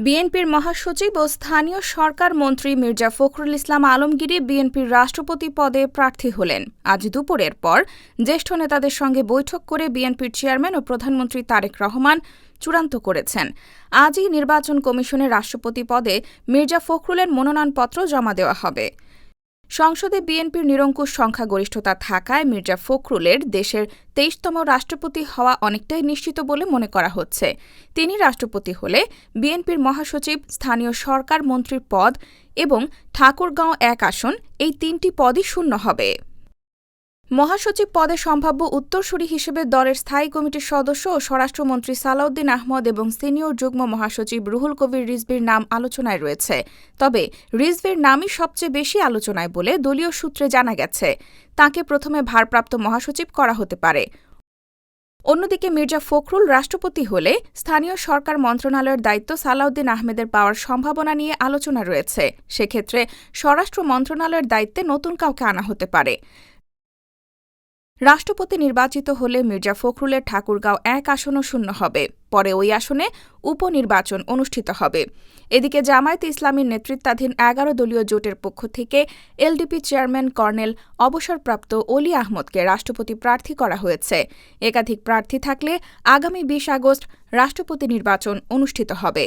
বিএনপির মহাসচিব ও স্থানীয় সরকার মন্ত্রী মির্জা ফখরুল ইসলাম আলমগীর বিএনপির রাষ্ট্রপতি পদে প্রার্থী হলেন। আজ দুপুরের পর জ্যেষ্ঠ নেতাদের সঙ্গে বৈঠক করে বিএনপির চেয়ারম্যান ও প্রধানমন্ত্রী তারেক রহমান চূড়ান্ত করেছেন। আজই নির্বাচন কমিশনে রাষ্ট্রপতি পদে মির্জা ফখরুলের মনোনয়নপত্র জমা দেওয়া হবে। সংসদে বিএনপির নিরঙ্কুশ সংখ্যাগরিষ্ঠতা থাকায় মির্জা ফখরুলের দেশের ২৩তম রাষ্ট্রপতি হওয়া অনেকটাই নিশ্চিত বলে মনে করা হচ্ছে। তিনি রাষ্ট্রপতি হলে বিএনপির মহাসচিব, স্থানীয় সরকার মন্ত্রীর পদ এবং ঠাকুরগাঁও ১ আসন, এই ৩টি পদই শূন্য হবে। মহাসচিব পদে সম্ভাব্য উত্তরসূরি হিসেবে দলের স্থায়ী কমিটির সদস্য ও স্বরাষ্ট্রমন্ত্রী সালাউদ্দিন আহমদ এবং সিনিয়র যুগ্ম মহাসচিব রুহুল কবির রিজভীর নাম আলোচনায় রয়েছে। তবে রিজভীর নামই সবচেয়ে বেশি আলোচনায় বলে দলীয় সূত্রে জানা গেছে। তাঁকে প্রথমে ভারপ্রাপ্ত মহাসচিব করা হতে পারে। অন্যদিকে মির্জা ফখরুল রাষ্ট্রপতি হলে স্থানীয় সরকার মন্ত্রণালয়ের দায়িত্ব সালাউদ্দিন আহমেদের পাওয়ার সম্ভাবনা নিয়ে আলোচনা রয়েছে। সেক্ষেত্রে স্বরাষ্ট্র মন্ত্রণালয়ের দায়িত্বে নতুন কাউকে আনা হতে পারে। রাষ্ট্রপতি নির্বাচিত হলে মির্জা ফখরুলের ঠাকুরগাঁও ১ আসনও শূন্য হবে। পরে ওই আসনে উপনির্বাচন অনুষ্ঠিত হবে। এদিকে জামায়াতে ইসলামীর নেতৃত্বাধীন ১১ দলীয় জোটের পক্ষ থেকে এলডিপি চেয়ারম্যান কর্নেল অবসরপ্রাপ্ত অলি আহমদকে রাষ্ট্রপতি প্রার্থী করা হয়েছে। একাধিক প্রার্থী থাকলে আগামী ২০ আগস্ট রাষ্ট্রপতি নির্বাচন অনুষ্ঠিত হবে।